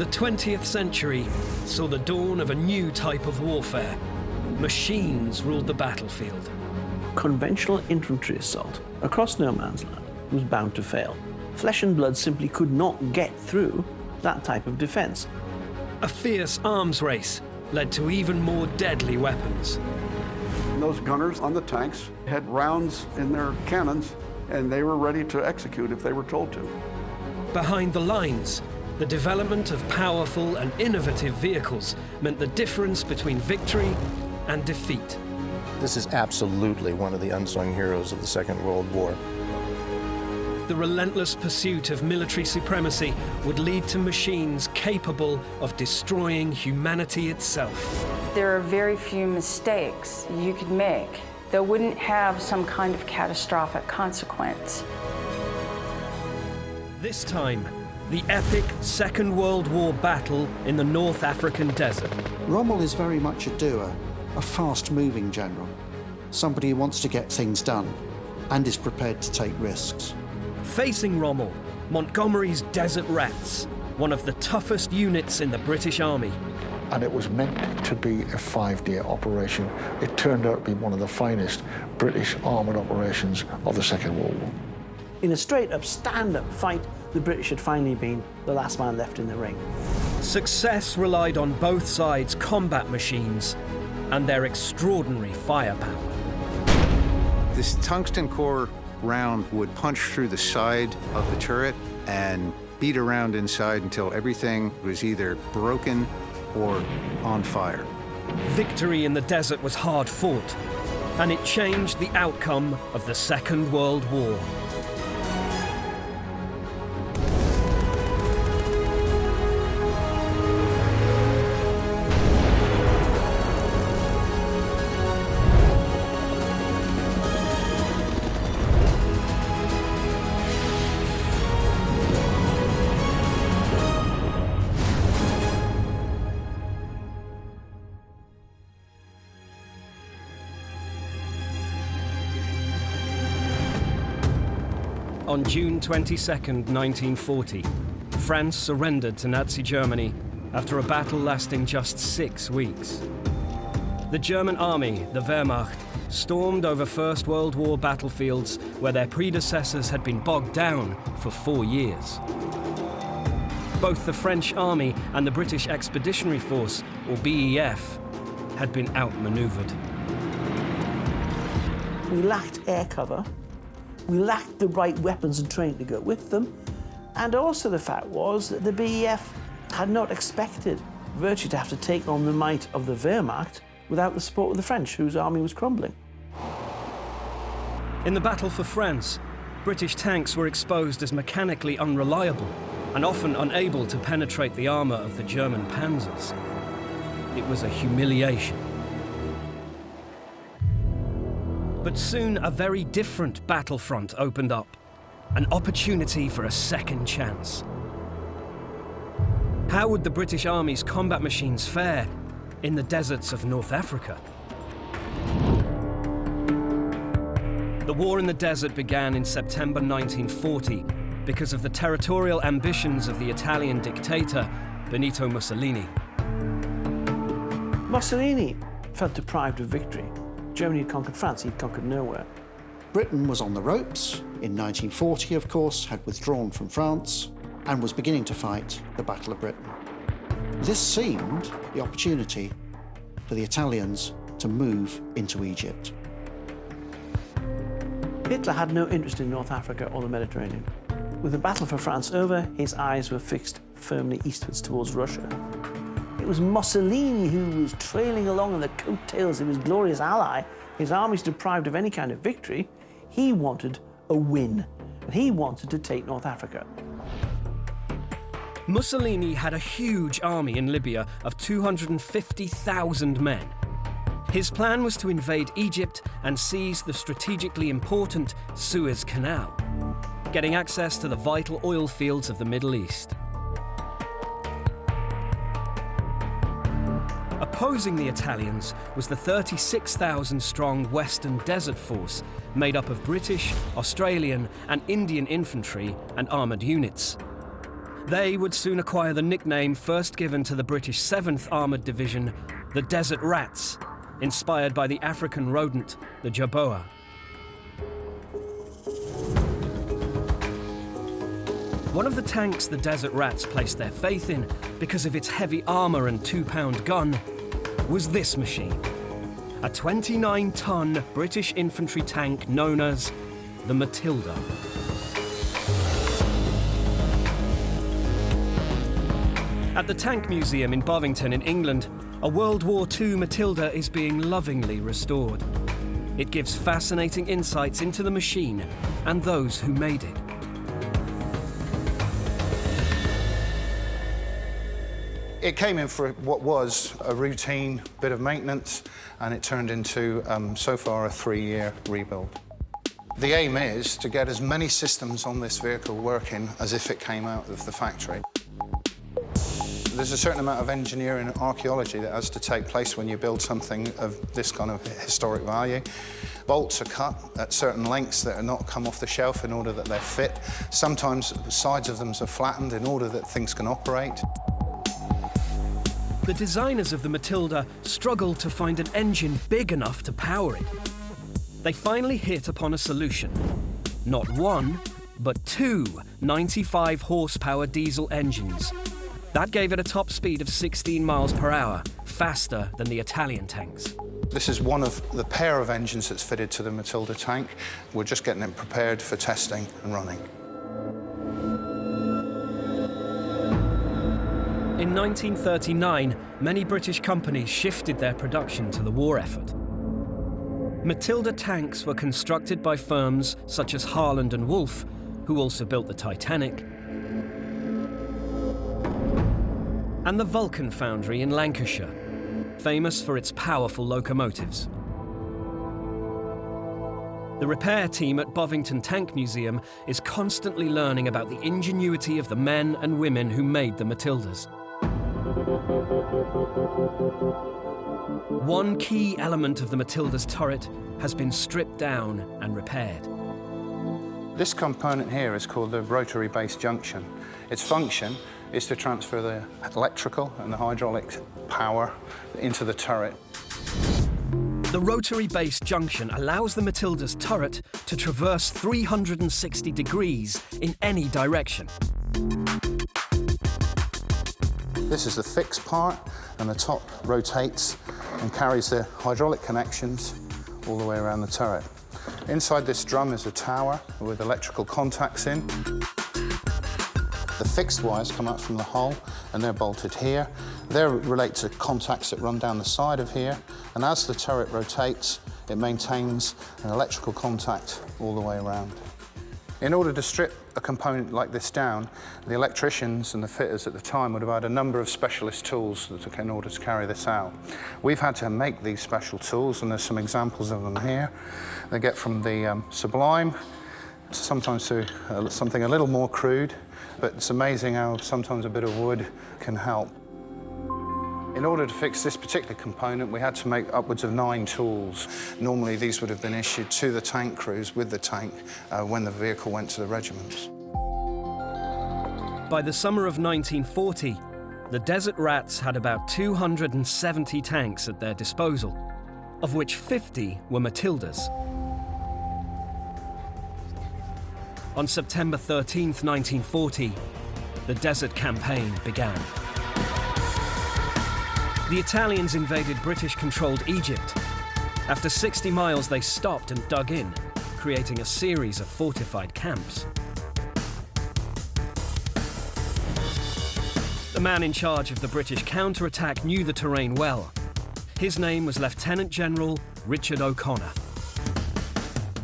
The 20th century saw the dawn of a new type of warfare. Machines ruled the battlefield. Conventional infantry assault across no man's land was bound to fail. Flesh and blood simply could not get through that type of defense. A fierce arms race led to even more deadly weapons. Those gunners on the tanks had rounds in their cannons, and they were ready to execute if they were told to. Behind the lines, the development of powerful and innovative vehicles meant the difference between victory and defeat. This is absolutely one of the unsung heroes of the Second World War. The relentless pursuit of military supremacy would lead to machines capable of destroying humanity itself. There are very few mistakes you could make that wouldn't have some kind of catastrophic consequence. This time, the epic Second World War battle in the North African desert. Rommel is very much a doer, a fast-moving general, somebody who wants to get things done and is prepared to take risks. Facing Rommel, Montgomery's Desert Rats, one of the toughest units in the British Army. And it was meant to be a 5-day operation. It turned out to be one of the finest British armoured operations of the Second World War. In a straight-up stand-up fight, the British had finally been the last man left in the ring. Success relied on both sides' combat machines and their extraordinary firepower. This tungsten core round would punch through the side of the turret and beat around inside until everything was either broken or on fire. Victory in the desert was hard fought, and it changed the outcome of the Second World War. On June 22, 1940, France surrendered to Nazi Germany after a battle lasting just 6 weeks. The German army, the Wehrmacht, stormed over First World War battlefields where their predecessors had been bogged down for 4 years. Both the French army and the British Expeditionary Force, or BEF, had been outmaneuvered. We lacked air cover. We lacked the right weapons and training to go with them. And also the fact was that the BEF had not expected virtually to have to take on the might of the Wehrmacht without the support of the French, whose army was crumbling. In the battle for France, British tanks were exposed as mechanically unreliable and often unable to penetrate the armour of the German panzers. It was a humiliation. But soon a very different battlefront opened up, an opportunity for a second chance. How would the British Army's combat machines fare in the deserts of North Africa? The war in the desert began in September 1940 because of the territorial ambitions of the Italian dictator Benito Mussolini. Mussolini felt deprived of victory. Germany had conquered France, he'd conquered nowhere. Britain was on the ropes. In 1940, of course, had withdrawn from France and was beginning to fight the Battle of Britain. This seemed the opportunity for the Italians to move into Egypt. Hitler had no interest in North Africa or the Mediterranean. With the battle for France over, his eyes were fixed firmly eastwards towards Russia. It was Mussolini who was trailing along on the coattails of his glorious ally. His armies deprived of any kind of victory. He wanted a win, and he wanted to take North Africa. Mussolini had a huge army in Libya of 250,000 men. His plan was to invade Egypt and seize the strategically important Suez Canal, getting access to the vital oil fields of the Middle East. Opposing the Italians was the 36,000-strong Western Desert Force, made up of British, Australian, and Indian infantry and armoured units. They would soon acquire the nickname first given to the British 7th Armoured Division, the Desert Rats, inspired by the African rodent, the jerboa. One of the tanks the Desert Rats placed their faith in, because of its heavy armour and 2-pound gun, was this machine. A 29-ton British infantry tank known as the Matilda. At the Tank Museum in Bovington in England, a World War II Matilda is being lovingly restored. It gives fascinating insights into the machine and those who made it. It came in for what was a routine bit of maintenance, and it turned into, so far, a 3-year rebuild. The aim is to get as many systems on this vehicle working as if it came out of the factory. There's a certain amount of engineering and archaeology that has to take place when you build something of this kind of historic value. Bolts are cut at certain lengths that are not come off the shelf in order that they're fit. Sometimes the sides of them are flattened in order that things can operate. The designers of the Matilda struggled to find an engine big enough to power it. They finally hit upon a solution. Not one, but 2 95-horsepower diesel engines. That gave it a top speed of 16 miles per hour, faster than the Italian tanks. This is one of the pair of engines that's fitted to the Matilda tank. We're just getting it prepared for testing and running. In 1939, many British companies shifted their production to the war effort. Matilda tanks were constructed by firms such as Harland and Wolff, who also built the Titanic, and the Vulcan Foundry in Lancashire, famous for its powerful locomotives. The repair team at Bovington Tank Museum is constantly learning about the ingenuity of the men and women who made the Matildas. One key element of the Matilda's turret has been stripped down and repaired. This component here is called the rotary base junction. Its function is to transfer the electrical and the hydraulic power into the turret. The rotary base junction allows the Matilda's turret to traverse 360 degrees in any direction. This is the fixed part, and the top rotates and carries the hydraulic connections all the way around the turret. Inside this drum is a tower with electrical contacts in. The fixed wires come out from the hull, and they're bolted here. They relate to contacts that run down the side of here, and as the turret rotates, it maintains an electrical contact all the way around. In order to strip a component like this down, the electricians and the fitters at the time would have had a number of specialist tools in order to carry this out. We've had to make these special tools, and there's some examples of them here. They get from the sublime, sometimes to something a little more crude, but it's amazing how sometimes a bit of wood can help. In order to fix this particular component, we had to make upwards of 9 tools. Normally, these would have been issued to the tank crews with the tank when the vehicle went to the regiments. By the summer of 1940, the Desert Rats had about 270 tanks at their disposal, of which 50 were Matildas. On September 13th, 1940, the Desert Campaign began. The Italians invaded British-controlled Egypt. After 60 miles, they stopped and dug in, creating a series of fortified camps. The man in charge of the British counterattack knew the terrain well. His name was Lieutenant General Richard O'Connor.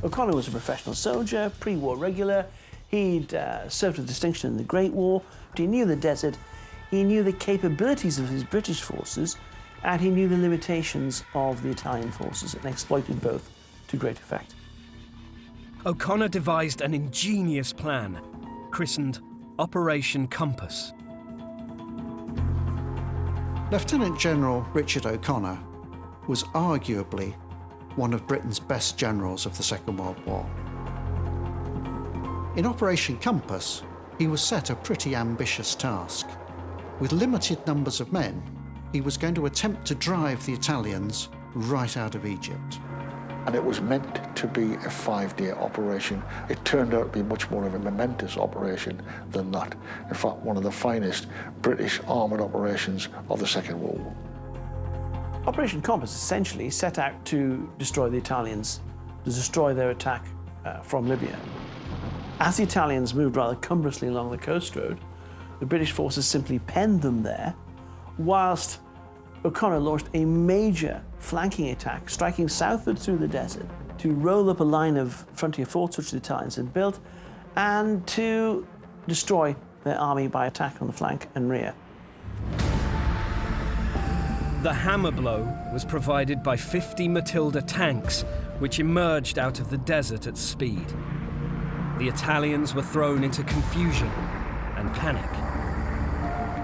O'Connor was a professional soldier, pre-war regular. He'd served with distinction in the Great War. He knew the desert. He knew the capabilities of his British forces, and he knew the limitations of the Italian forces, and exploited both to great effect. O'Connor devised an ingenious plan, christened Operation Compass. Lieutenant General Richard O'Connor was arguably one of Britain's best generals of the Second World War. In Operation Compass, He was set a pretty ambitious task. With limited numbers of men, he was going to attempt to drive the Italians right out of Egypt. And it was meant to be a 5-day operation. It turned out to be much more of a momentous operation than that. In fact, one of the finest British armoured operations of the Second World War. Operation Compass essentially set out to destroy the Italians, to destroy their attack from Libya. As the Italians moved rather cumbrously along the coast road, the British forces simply penned them there, whilst O'Connor launched a major flanking attack, striking southward through the desert to roll up a line of frontier forts which the Italians had built and to destroy their army by attack on the flank and rear. The hammer blow was provided by 50 Matilda tanks, which emerged out of the desert at speed. The Italians were thrown into confusion and panic.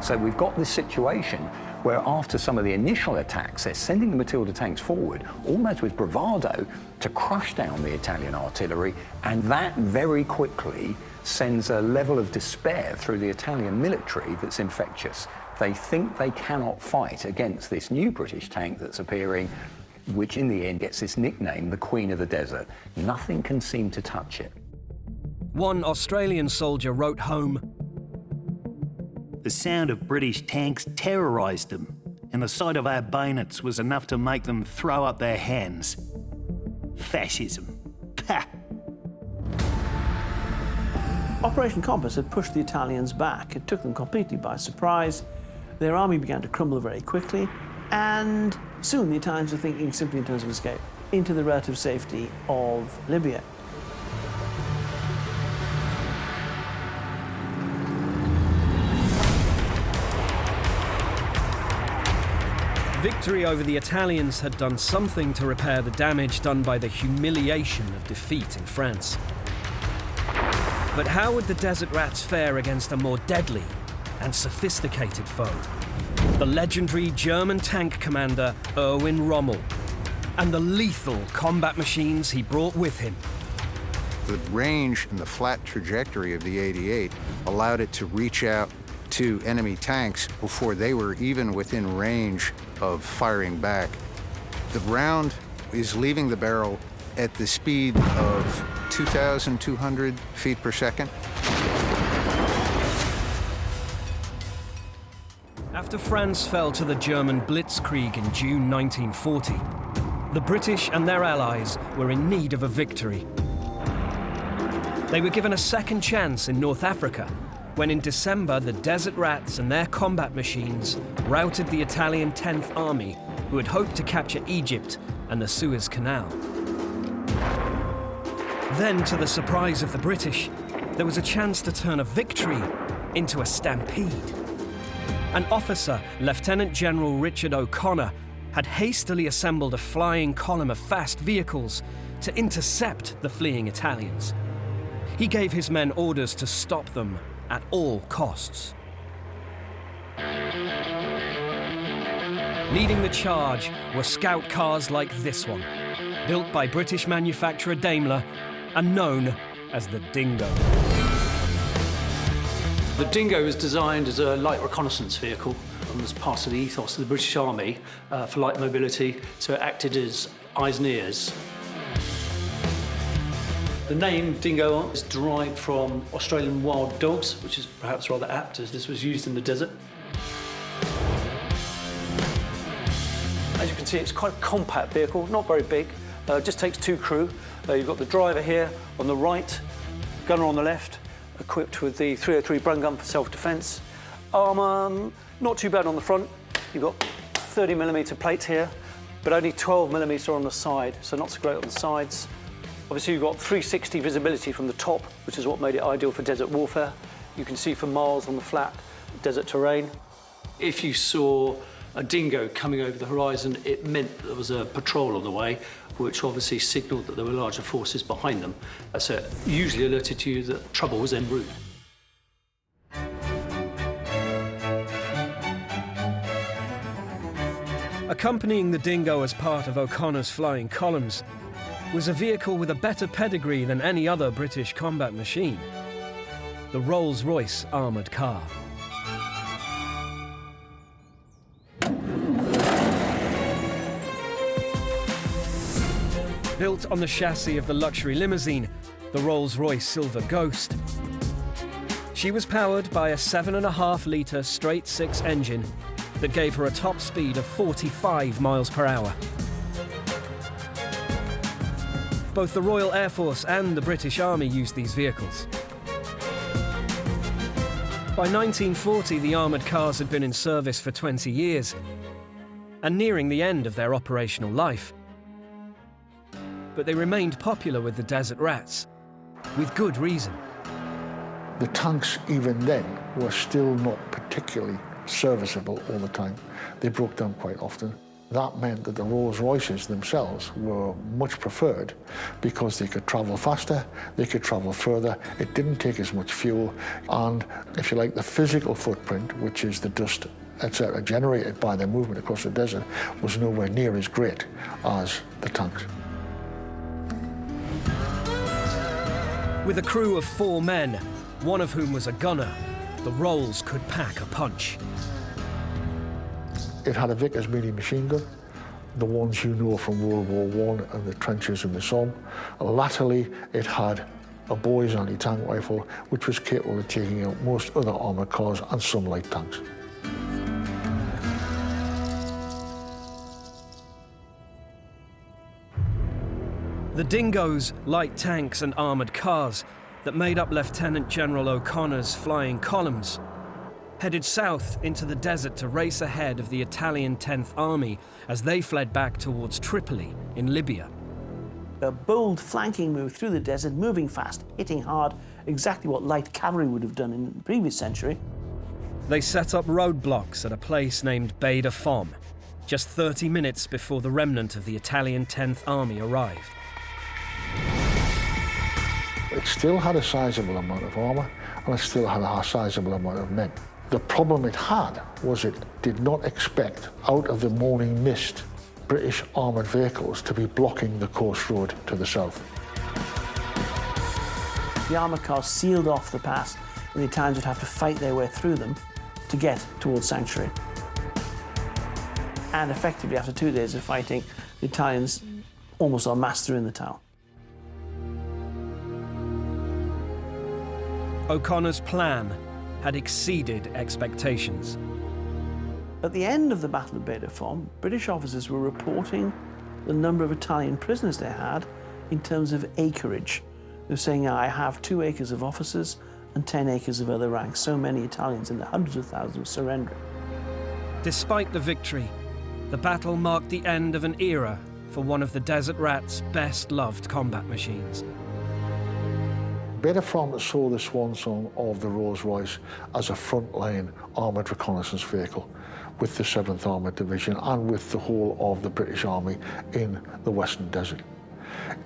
So we've got this situation where after some of the initial attacks, they're sending the Matilda tanks forward, almost with bravado, to crush down the Italian artillery, and that very quickly sends a level of despair through the Italian military that's infectious. They think they cannot fight against this new British tank that's appearing, which in the end gets this nickname, the Queen of the Desert. Nothing can seem to touch it. One Australian soldier wrote home, "The sound of British tanks terrorised them, and the sight of our bayonets was enough to make them throw up their hands. Fascism. Pah!" Operation Compass had pushed the Italians back. It took them completely by surprise. Their army began to crumble very quickly, and soon the Italians were thinking simply in terms of escape into the relative safety of Libya. Victory over the Italians had done something to repair the damage done by the humiliation of defeat in France. But how would the Desert Rats fare against a more deadly and sophisticated foe? The legendary German tank commander Erwin Rommel, and the lethal combat machines he brought with him. The range and the flat trajectory of the 88 allowed it to reach out to enemy tanks before they were even within range of firing back. The round is leaving the barrel at the speed of 2,200 feet per second. After France fell to the German Blitzkrieg in June 1940, the British and their allies were in need of a victory. They were given a second chance in North Africa, when in December the Desert Rats and their combat machines routed the Italian 10th Army, who had hoped to capture Egypt and the Suez Canal. Then, to the surprise of the British, there was a chance to turn a victory into a stampede. An officer, Lieutenant General Richard O'Connor, had hastily assembled a flying column of fast vehicles to intercept the fleeing Italians. He gave his men orders to stop them at all costs. Leading the charge were scout cars like this one, built by British manufacturer Daimler and known as the Dingo. The Dingo was designed as a light reconnaissance vehicle and was part of the ethos of the British Army for light mobility, so it acted as eyes and ears. The name Dingo is derived from Australian wild dogs, which is perhaps rather apt as this was used in the desert. As you can see, it's quite a compact vehicle, not very big, just takes 2 crew. You've got the driver here on the right, gunner on the left, equipped with the 303 Brun gun for self-defence. Armour, not too bad on the front. You've got 30mm plates here, but only 12mm on the side, so not so great on the sides. Obviously, you've got 360 visibility from the top, which is what made it ideal for desert warfare. You can see for miles on the flat desert terrain. If you saw a Dingo coming over the horizon, it meant there was a patrol on the way, which obviously signalled that there were larger forces behind them. So it usually alerted to you that trouble was en route. Accompanying the Dingo as part of O'Connor's flying columns was a vehicle with a better pedigree than any other British combat machine. the Rolls-Royce armoured car. Built on the chassis of the luxury limousine, the Rolls-Royce Silver Ghost, she was powered by a 7.5-litre straight-six engine that gave her a top speed of 45 miles per hour. Both the Royal Air Force and the British Army used these vehicles. By 1940, the armoured cars had been in service for 20 years and nearing the end of their operational life. But they remained popular with the desert rats, with good reason. The tanks, even then, were still not particularly serviceable all the time. They broke down quite often. That meant that the Rolls-Royces themselves were much preferred because they could travel faster, they could travel further, it didn't take as much fuel, and, if you like, the physical footprint, which is the dust, etc., generated by their movement across the desert, was nowhere near as great as the tanks. With a crew of 4 men, one of whom was a gunner, the Rolls could pack a punch. It had a Vickers mini machine gun, the ones you know from World War I and the trenches in the Somme. Latterly, it had a Boy's anti-tank rifle, which was capable of taking out most other armoured cars and some light tanks. The Dingoes, light tanks and armoured cars that made up Lieutenant General O'Connor's flying columns headed south into the desert to race ahead of the Italian 10th Army as they fled back towards Tripoli in Libya. A bold flanking move through the desert, moving fast, hitting hard, exactly what light cavalry would have done in the previous century. They set up roadblocks at a place named Beda Fomm, just 30 minutes before the remnant of the Italian 10th Army arrived. It still had a sizable amount of armour, and it still had a sizable amount of men. The problem it had was it did not expect, out of the morning mist, British armoured vehicles to be blocking the coast road to the south. The armoured cars sealed off the pass, and the Italians would have to fight their way through them to get towards Sanctuary. And effectively, after 2 days of fighting, the Italians almost en masse through in the town. O'Connor's plan had exceeded expectations. At the end of the Battle of Beda Fomm, British officers were reporting the number of Italian prisoners they had in terms of acreage. They were saying, I have 2 acres of officers and 10 acres of other ranks. So many Italians in the hundreds of thousands were surrendering. Despite the victory, the battle marked the end of an era for one of the Desert Rat's best-loved combat machines. Beda Fomm saw the swan song of the Rolls-Royce as a front-line armoured reconnaissance vehicle with the 7th Armoured Division and with the whole of the British Army in the Western Desert.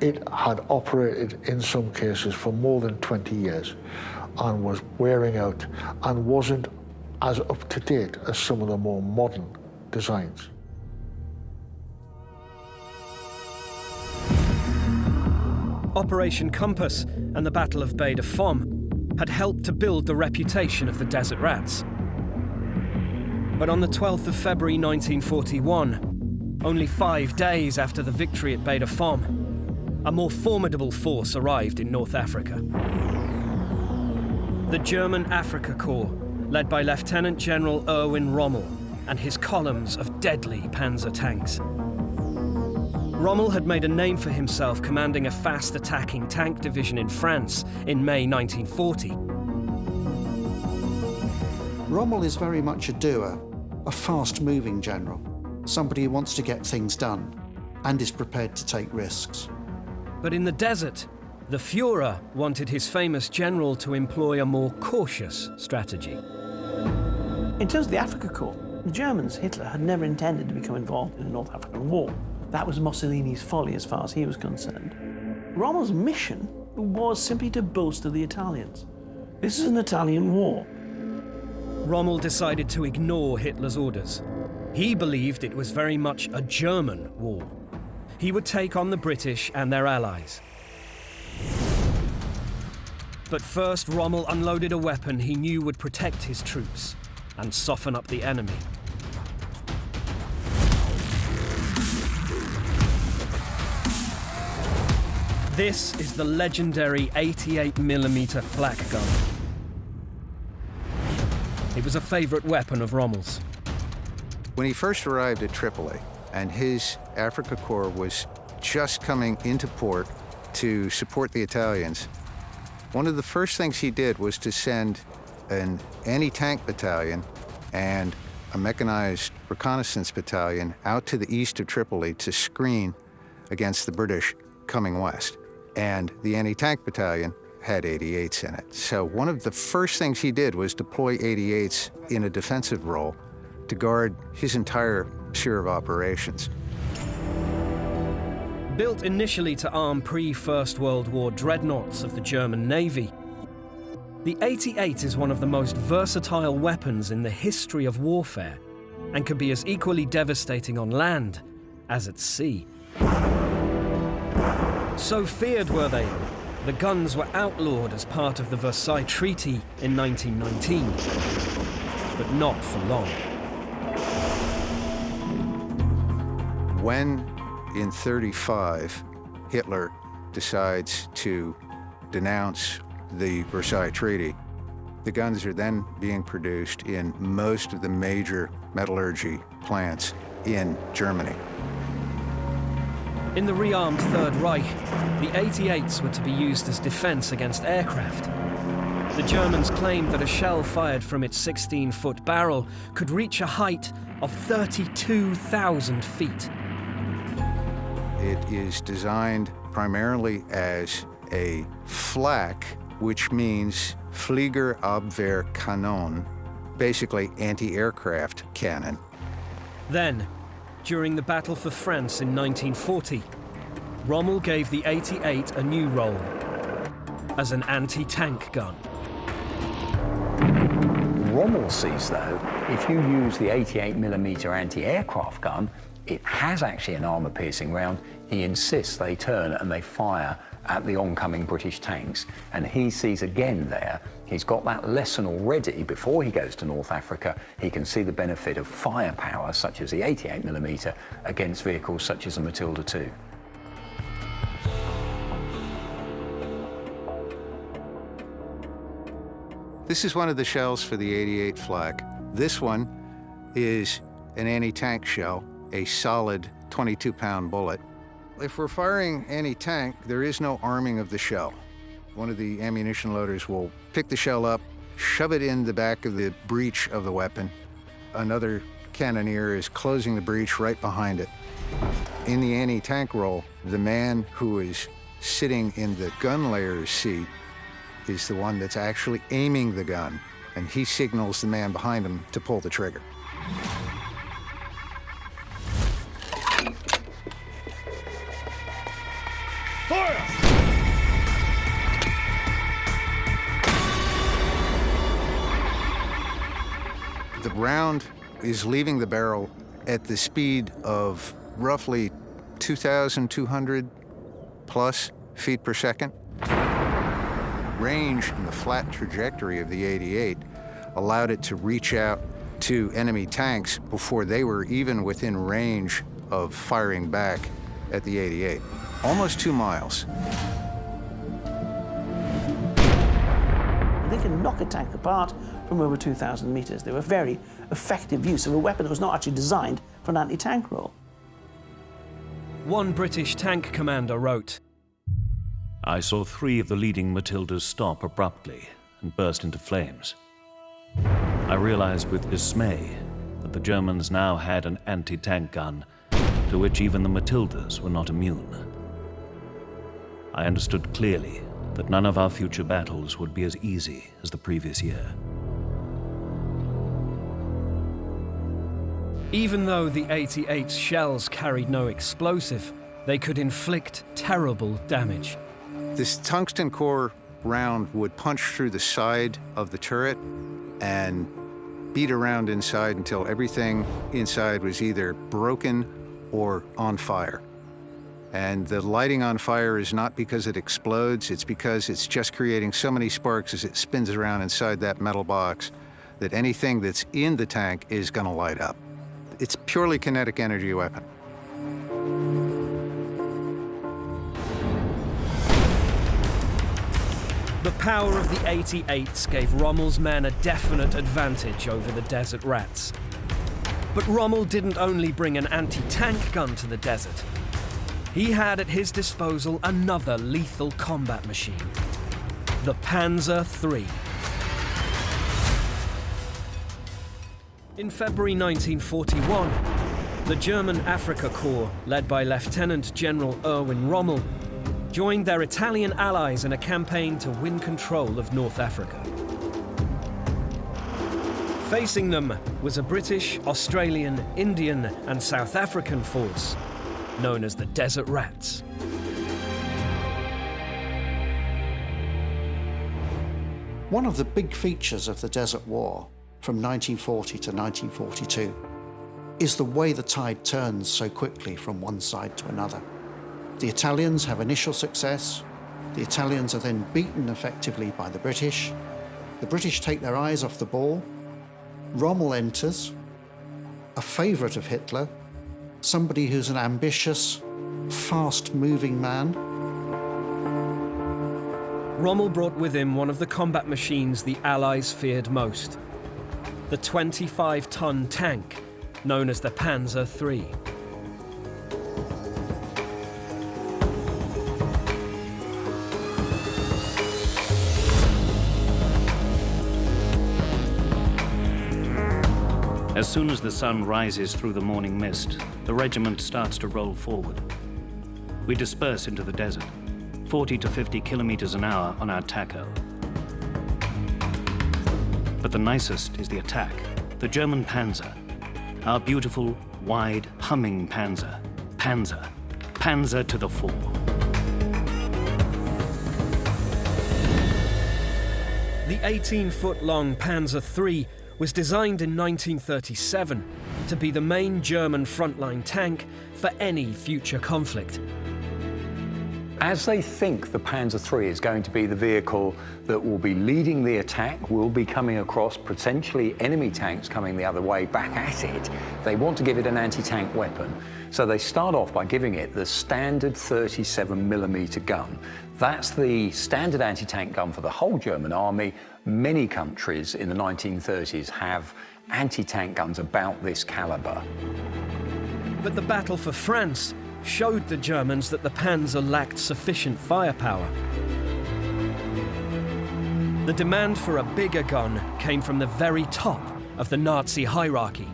It had operated in some cases for more than 20 years and was wearing out and wasn't as up-to-date as some of the more modern designs. Operation Compass and the Battle of Beda Fomm had helped to build the reputation of the Desert Rats. But on the 12th of February 1941, only 5 days after the victory at Beda Fomm, a more formidable force arrived in North Africa. The German Afrika Corps, led by Lieutenant General Erwin Rommel and his columns of deadly panzer tanks. Rommel had made a name for himself commanding a fast-attacking tank division in France in May 1940. Rommel is very much a doer, a fast-moving general, somebody who wants to get things done and is prepared to take risks. But in the desert, the Führer wanted his famous general to employ a more cautious strategy. In terms of the Afrika Corps, the Germans, Hitler, had never intended to become involved in the North African War. That was Mussolini's folly as far as he was concerned. Rommel's mission was simply to bolster the Italians. This is an Italian war. Rommel decided to ignore Hitler's orders. He believed it was very much a German war. He would take on the British and their allies. But first, Rommel unloaded a weapon he knew would protect his troops and soften up the enemy. This is the legendary 88mm flak gun. It was a favorite weapon of Rommel's. When he first arrived at Tripoli, and his Africa Corps was just coming into port to support the Italians, one of the first things he did was to send an anti-tank battalion and a mechanized reconnaissance battalion out to the east of Tripoli to screen against the British coming west. And the anti-tank battalion had 88s in it. So one of the first things he did was deploy 88s in a defensive role to guard his entire sphere of operations. Built initially to arm pre-First World War dreadnoughts of the German Navy, the 88 is one of the most versatile weapons in the history of warfare and can be as equally devastating on land as at sea. So feared were they, the guns were outlawed as part of the Versailles Treaty in 1919, but not for long. When, in '35, Hitler decides to denounce the Versailles Treaty, the guns are then being produced in most of the major metallurgy plants in Germany. In the rearmed Third Reich, the 88s were to be used as defense against aircraft. The Germans claimed that a shell fired from its 16-foot barrel could reach a height of 32,000 feet. It is designed primarily as a flak, which means Fliegerabwehrkanon, basically anti-aircraft cannon. Then, during the Battle for France in 1940, Rommel gave the 88 a new role as an anti-tank gun. Rommel sees, though, if you use the 88mm anti-aircraft gun, it has actually an armour-piercing round. He insists they turn and they fire at the oncoming British tanks. And he sees again there, he's got that lesson already. Before he goes to North Africa, he can see the benefit of firepower, such as the 88mm, against vehicles such as the Matilda II. This is one of the shells for the 88 flak. This one is an anti-tank shell, a solid 22-pound bullet. If we're firing anti-tank, there is no arming of the shell. One of the ammunition loaders will pick the shell up, shove it in the back of the breech of the weapon. Another cannoneer is closing the breech right behind it. In the anti-tank role, the man who is sitting in the gun layer's seat is the one that's actually aiming the gun, and he signals the man behind him to pull the trigger. Fire! The round is leaving the barrel at the speed of roughly 2,200 plus feet per second. Range and the flat trajectory of the 88 allowed it to reach out to enemy tanks before they were even within range of firing back at the 88. Almost 2 miles. They can knock a tank apart from over 2,000 meters. They were very effective use of a weapon that was not actually designed for an anti-tank role. One British tank commander wrote, I saw 3 of the leading Matildas stop abruptly and burst into flames. I realized with dismay that the Germans now had an anti-tank gun to which even the Matildas were not immune. I understood clearly that none of our future battles would be as easy as the previous year. Even though the 88's shells carried no explosive, they could inflict terrible damage. This tungsten core round would punch through the side of the turret and beat around inside until everything inside was either broken or on fire. And the lighting on fire is not because it explodes, it's because it's just creating so many sparks as it spins around inside that metal box that anything that's in the tank is going to light up. It's purely kinetic energy weapon. The power of the 88s gave Rommel's men a definite advantage over the Desert Rats. But Rommel didn't only bring an anti-tank gun to the desert. He had at his disposal another lethal combat machine, the Panzer III. In February 1941, the German Afrika Corps, led by Lieutenant General Erwin Rommel, joined their Italian allies in a campaign to win control of North Africa. Facing them was a British, Australian, Indian, and South African force known as the Desert Rats. One of the big features of the Desert War from 1940 to 1942 is the way the tide turns so quickly from one side to another. The Italians have initial success. The Italians are then beaten effectively by the British. The British take their eyes off the ball. Rommel enters, a favourite of Hitler, somebody who's an ambitious, fast-moving man. Rommel brought with him one of the combat machines the Allies feared most, the 25-ton tank known as the Panzer III. As soon as the sun rises through the morning mist, the regiment starts to roll forward. We disperse into the desert, 40 to 50 kilometers an hour on our tacho. But the nicest is the attack, the German Panzer, our beautiful, wide, humming Panzer. Panzer to the fore. The 18-foot-long Panzer III was designed in 1937 to be the main German frontline tank for any future conflict. As they think the Panzer III is going to be the vehicle that will be leading the attack, will be coming across potentially enemy tanks coming the other way back at it, they want to give it an anti-tank weapon. So they start off by giving it the standard 37mm gun. That's the standard anti-tank gun for the whole German army. Many countries in the 1930s have anti-tank guns about this caliber. But the battle for France showed the Germans that the Panzer lacked sufficient firepower. The demand for a bigger gun came from the very top of the Nazi hierarchy.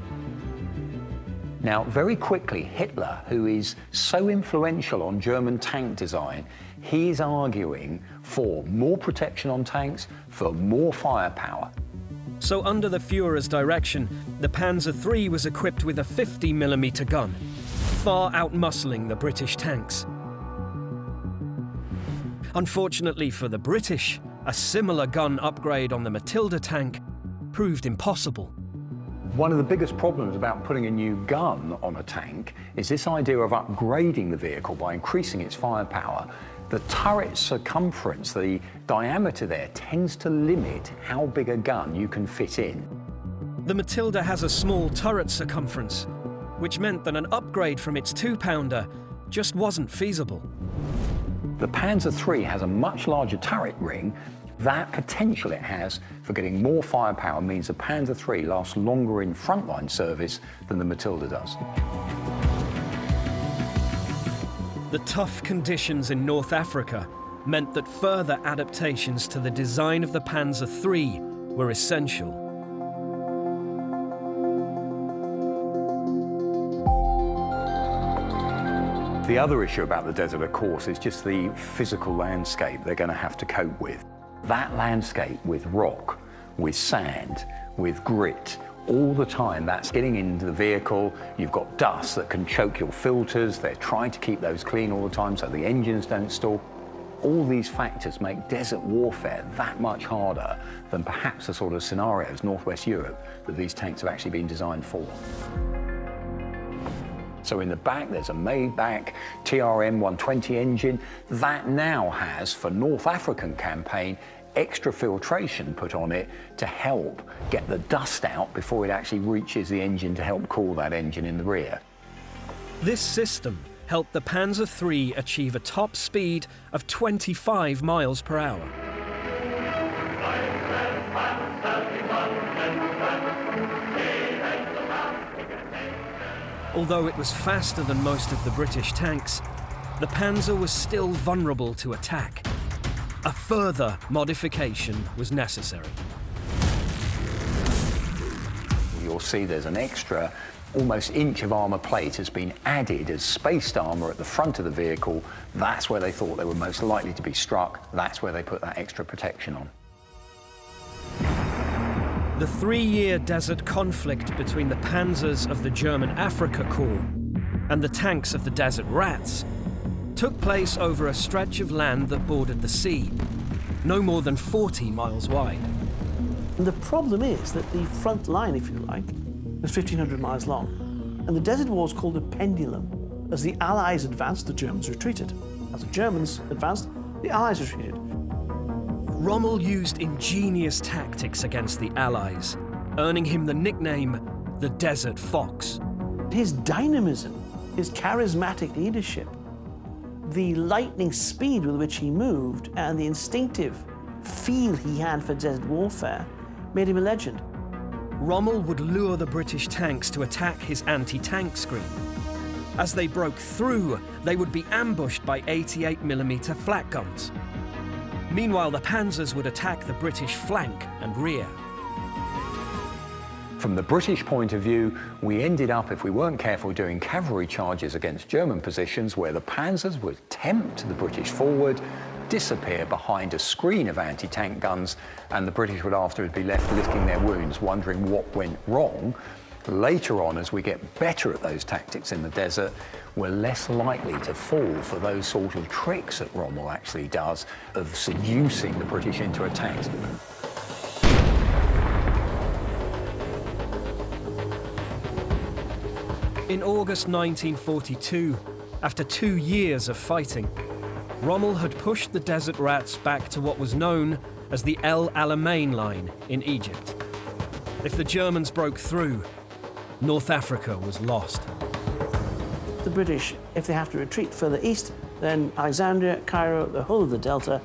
Now, very quickly, Hitler, who is so influential on German tank design, he's arguing for more protection on tanks, for more firepower. So under the Führer's direction, the Panzer III was equipped with a 50mm gun, far outmuscling the British tanks. Unfortunately for the British, a similar gun upgrade on the Matilda tank proved impossible. One of the biggest problems about putting a new gun on a tank is this idea of upgrading the vehicle by increasing its firepower. The turret circumference, the diameter there, tends to limit how big a gun you can fit in. The Matilda has a small turret circumference, which meant that an upgrade from its 2-pounder just wasn't feasible. The Panzer III has a much larger turret ring. That potential it has for getting more firepower means the Panzer III lasts longer in frontline service than the Matilda does. The tough conditions in North Africa meant that further adaptations to the design of the Panzer III were essential. The other issue about the desert, of course, is just the physical landscape they're going to have to cope with. That landscape with rock, with sand, with grit, all the time that's getting into the vehicle. You've got dust that can choke your filters. They're trying to keep those clean all the time so the engines don't stall. All these factors make desert warfare that much harder than perhaps the sort of scenarios Northwest Europe that these tanks have actually been designed for. So in the back, there's a Maybach TRM 120 engine. That now has, for North African campaign, extra filtration put on it to help get the dust out before it actually reaches the engine to help cool that engine in the rear. This system helped the Panzer III achieve a top speed of 25 miles per hour. Although it was faster than most of the British tanks, the Panzer was still vulnerable to attack. A further modification was necessary. You'll see there's an extra almost inch of armour plate has been added as spaced armour at the front of the vehicle. That's where they thought they were most likely to be struck. That's where they put that extra protection on. The 3-year desert conflict between the panzers of the German Afrika Korps and the tanks of the Desert Rats took place over a stretch of land that bordered the sea, no more than 40 miles wide. And the problem is that the front line, if you like, was 1,500 miles long, and the Desert War is called a pendulum. As the Allies advanced, the Germans retreated. As the Germans advanced, the Allies retreated. Rommel used ingenious tactics against the Allies, earning him the nickname the Desert Fox. His dynamism, his charismatic leadership, the lightning speed with which he moved, and the instinctive feel he had for desert warfare made him a legend. Rommel would lure the British tanks to attack his anti-tank screen. As they broke through, they would be ambushed by 88mm flak guns. Meanwhile, the panzers would attack the British flank and rear. From the British point of view, we ended up, if we weren't careful, doing cavalry charges against German positions where the panzers would tempt the British forward, disappear behind a screen of anti-tank guns, and the British would afterwards be left licking their wounds, wondering what went wrong. Later on, as we get better at those tactics in the desert, we're less likely to fall for those sort of tricks that Rommel actually does of seducing the British into attacks. In August 1942, after 2 years of fighting, Rommel had pushed the Desert Rats back to what was known as the El Alamein line in Egypt. If the Germans broke through, North Africa was lost. The British, if they have to retreat further east, then Alexandria, Cairo, the whole of the Delta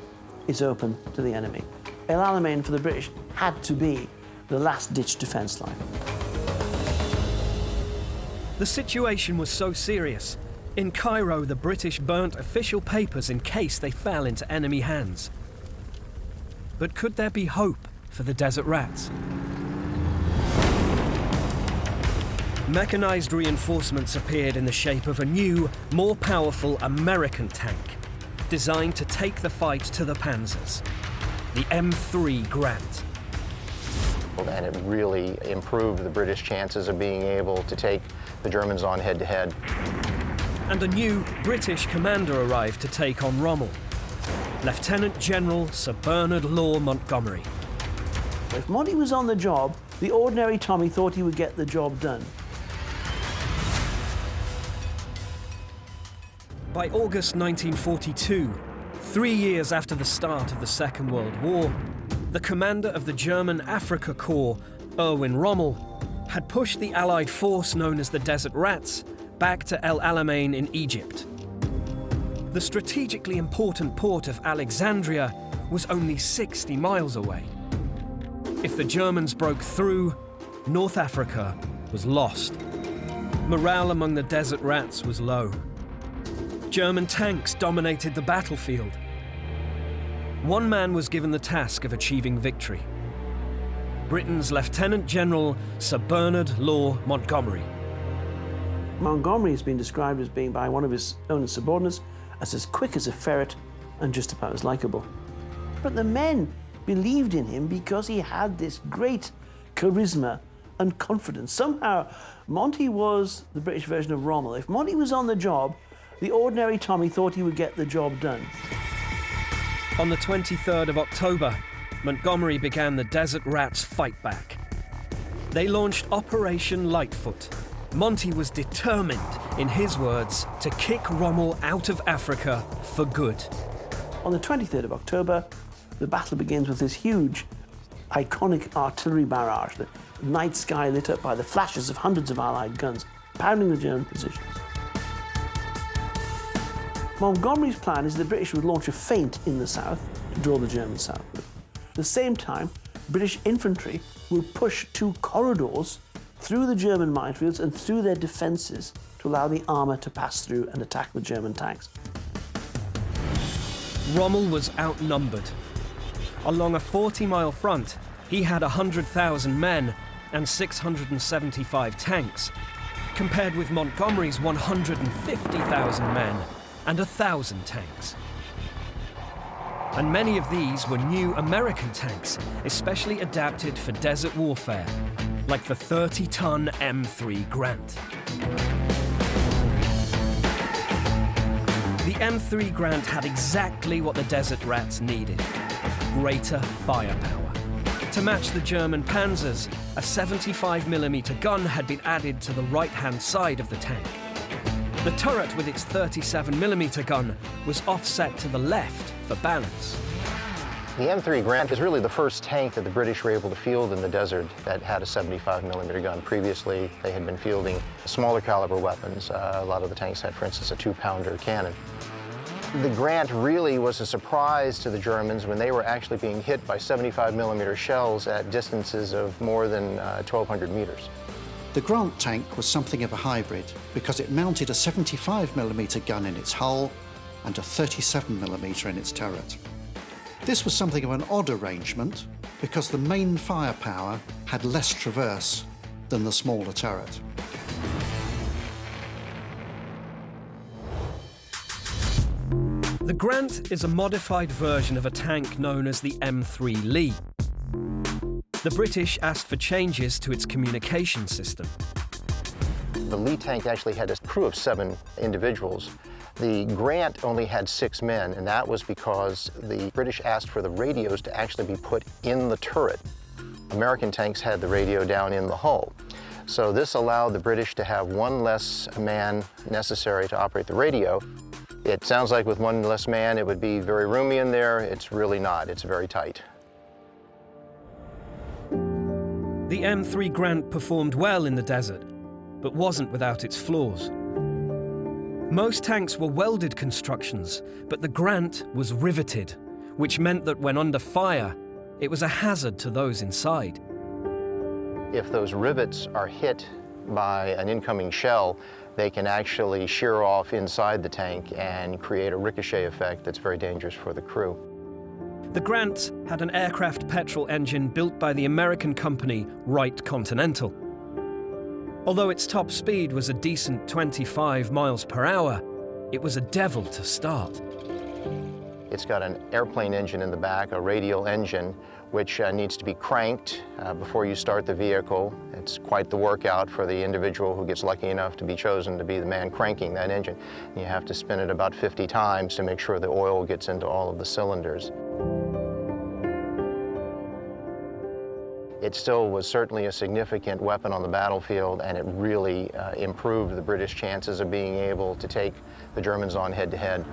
is open to the enemy. El Alamein for the British had to be the last-ditch defence line. The situation was so serious. In Cairo, the British burnt official papers in case they fell into enemy hands. But could there be hope for the Desert Rats? Mechanized reinforcements appeared in the shape of a new, more powerful American tank, designed to take the fight to the panzers, the M3 Grant. And it really improved the British chances of being able to take the Germans on head-to-head. And a new British commander arrived to take on Rommel, Lieutenant General Sir Bernard Law Montgomery. If Monty was on the job, the ordinary Tommy thought he would get the job done. By August 1942, 3 years after the start of the Second World War, the commander of the German Afrika Korps, Erwin Rommel, had pushed the Allied force known as the Desert Rats back to El Alamein in Egypt. The strategically important port of Alexandria was only 60 miles away. If the Germans broke through, North Africa was lost. Morale among the Desert Rats was low. German tanks dominated the battlefield. One man was given the task of achieving victory: Britain's Lieutenant General Sir Bernard Law Montgomery. Montgomery has been described as being, by one of his own subordinates, as quick as a ferret and just about as likable. But the men believed in him because he had this great charisma and confidence. Somehow, Monty was the British version of Rommel. If Monty was on the job, the ordinary Tommy thought he would get the job done. On the 23rd of October, Montgomery began the Desert Rats fight back. They launched Operation Lightfoot, Monty was determined, in his words, to kick Rommel out of Africa for good. On the 23rd of October, the battle begins with this huge, iconic artillery barrage, the night sky lit up by the flashes of hundreds of Allied guns, pounding the German positions. Montgomery's plan is the British would launch a feint in the south to draw the Germans southward. At the same time, British infantry would push two corridors through the German minefields and through their defences to allow the armour to pass through and attack the German tanks. Rommel was outnumbered. Along a 40-mile front, he had 100,000 men and 675 tanks, compared with Montgomery's 150,000 men and 1,000 tanks. And many of these were new American tanks, especially adapted for desert warfare, like the 30-ton M3 Grant. The M3 Grant had exactly what the desert rats needed: greater firepower. To match the German Panzers, a 75mm gun had been added to the right-hand side of the tank. The turret with its 37mm gun was offset to the left for balance. The M3 Grant is really the first tank that the British were able to field in the desert that had a 75mm gun. Previously, they had been fielding smaller caliber weapons. A lot of the tanks had, for instance, a 2-pounder cannon. The Grant really was a surprise to the Germans when they were actually being hit by 75mm shells at distances of more than 1,200 meters. The Grant tank was something of a hybrid because it mounted a 75mm gun in its hull and a 37mm in its turret. This was something of an odd arrangement because the main firepower had less traverse than the smaller turret. The Grant is a modified version of a tank known as the M3 Lee. The British asked for changes to its communication system. The Lee tank actually had a crew of 7 individuals. The Grant only had 6 men, and that was because the British asked for the radios to actually be put in the turret. American tanks had the radio down in the hull. So this allowed the British to have 1 less man necessary to operate the radio. It sounds like with 1 less man it would be very roomy in there. It's really not. It's very tight. The M3 Grant performed well in the desert, but wasn't without its flaws. Most tanks were welded constructions, but the Grant was riveted, which meant that when under fire, it was a hazard to those inside. If those rivets are hit by an incoming shell, they can actually shear off inside the tank and create a ricochet effect that's very dangerous for the crew. The Grant had an aircraft petrol engine built by the American company Wright Continental. Although its top speed was a decent 25 miles per hour, it was a devil to start. It's got an airplane engine in the back, a radial engine, which needs to be cranked before you start the vehicle. It's quite the workout for the individual who gets lucky enough to be chosen to be the man cranking that engine. You have to spin it about 50 times to make sure the oil gets into all of the cylinders. It still was certainly a significant weapon on the battlefield, and it really improved the British chances of being able to take the Germans on head-to-head.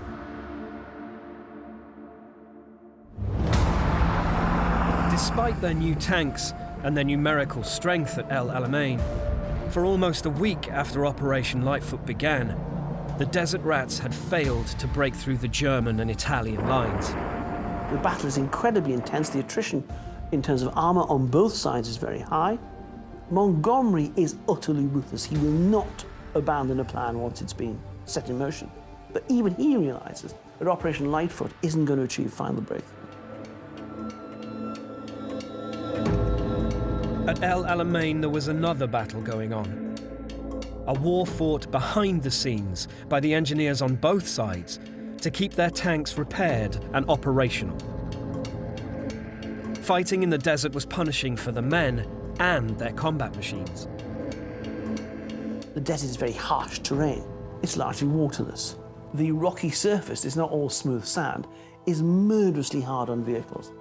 Despite their new tanks and their numerical strength at El Alamein, for almost a week after Operation Lightfoot began, the Desert Rats had failed to break through the German and Italian lines. The battle is incredibly intense. The attrition in terms of armour on both sides is very high. Montgomery is utterly ruthless. He will not abandon a plan once it's been set in motion. But even he realises that Operation Lightfoot isn't going to achieve final breakthrough. At El Alamein, there was another battle going on. A war fought behind the scenes by the engineers on both sides to keep their tanks repaired and operational. Fighting in the desert was punishing for the men and their combat machines. The desert is very harsh terrain. It's largely waterless. The rocky surface, it's not all smooth sand, is murderously hard on vehicles.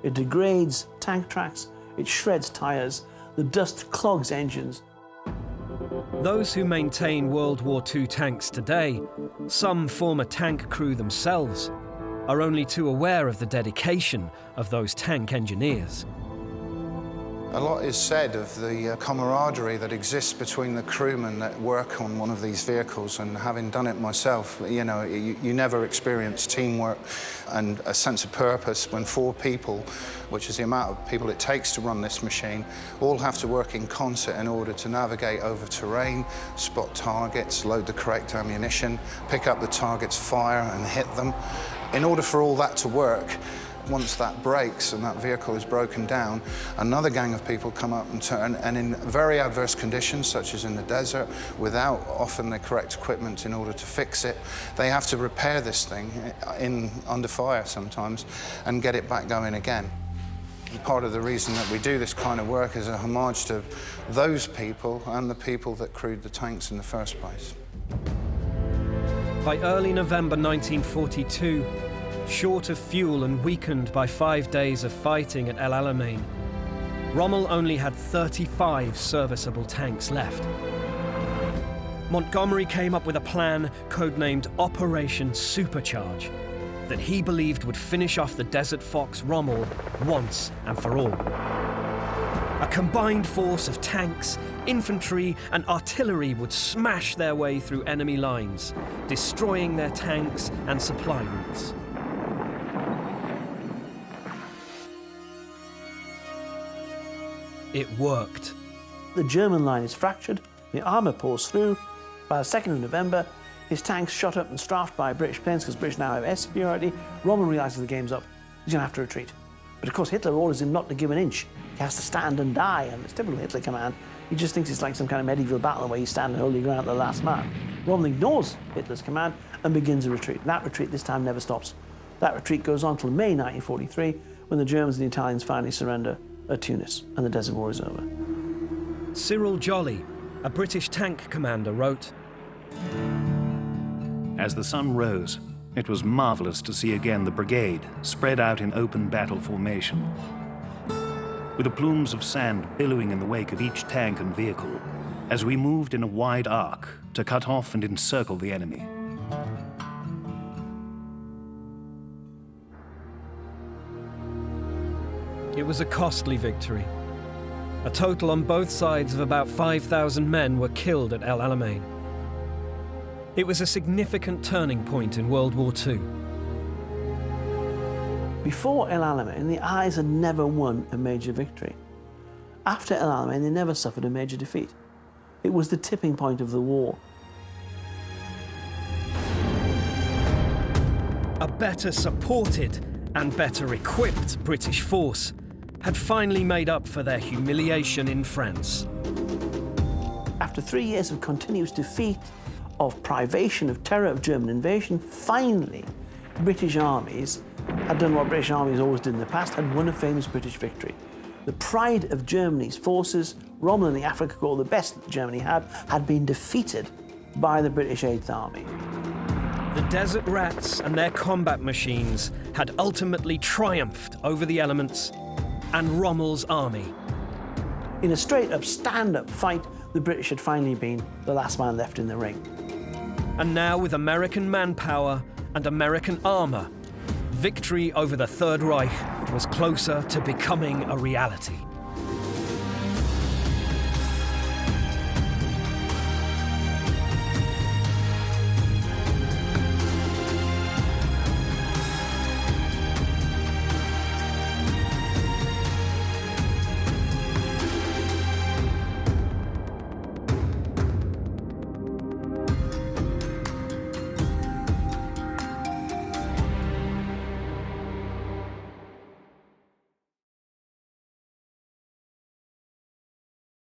It degrades tank tracks, it shreds tyres, the dust clogs engines. Those who maintain World War II tanks today, some former tank crew themselves, are only too aware of the dedication of those tank engineers. A lot is said of the camaraderie that exists between the crewmen that work on one of these vehicles, and having done it myself, you know, you never experience teamwork and a sense of purpose when 4 people, which is the amount of people it takes to run this machine, all have to work in concert in order to navigate over terrain, spot targets, load the correct ammunition, pick up the targets, fire and hit them. In order for all that to work, once that breaks and that vehicle is broken down, another gang of people come up and turn, and in very adverse conditions, such as in the desert, without often the correct equipment in order to fix it, they have to repair this thing under fire sometimes and get it back going again. Part of the reason that we do this kind of work is a homage to those people and the people that crewed the tanks in the first place. By early November 1942, short of fuel and weakened by 5 days of fighting at El Alamein, Rommel only had 35 serviceable tanks left. Montgomery came up with a plan codenamed Operation Supercharge that he believed would finish off the Desert Fox Rommel once and for all. A combined force of tanks, infantry and artillery would smash their way through enemy lines, destroying their tanks and supply routes. It worked. The German line is fractured, the armour pours through. By the 2nd of November, his tanks shot up and strafed by British planes because British now have air superiority. Rommel realises the game's up. He's going to have to retreat. But of course, Hitler orders him not to give an inch. He has to stand and die, and it's typical Hitler command. He just thinks it's like some kind of medieval battle where you stand and hold your ground at the last man. Rommel ignores Hitler's command and begins a retreat. That retreat this time never stops. That retreat goes on till May 1943, when the Germans and the Italians finally surrender at Tunis, and the Desert War is over. Cyril Jolly, a British tank commander, wrote, As the sun rose, it was marvelous to see again the brigade spread out in open battle formation, with the plumes of sand billowing in the wake of each tank and vehicle as we moved in a wide arc to cut off and encircle the enemy. It was a costly victory. A total on both sides of about 5,000 men were killed at El Alamein. It was a significant turning point in World War II. Before El Alamein, the Allies had never won a major victory. After El Alamein, they never suffered a major defeat. It was the tipping point of the war. A better supported and better equipped British force had finally made up for their humiliation in France. After 3 years of continuous defeat, of privation, of terror, of German invasion, finally, British armies had done what British armies always did in the past, had won a famous British victory. The pride of Germany's forces, Rommel and the Afrika Korps, the best that Germany had been defeated by the British Eighth Army. The Desert Rats and their combat machines had ultimately triumphed over the elements and Rommel's army. In a straight-up, stand-up fight, the British had finally been the last man left in the ring. And now, with American manpower and American armour, victory over the Third Reich was closer to becoming a reality.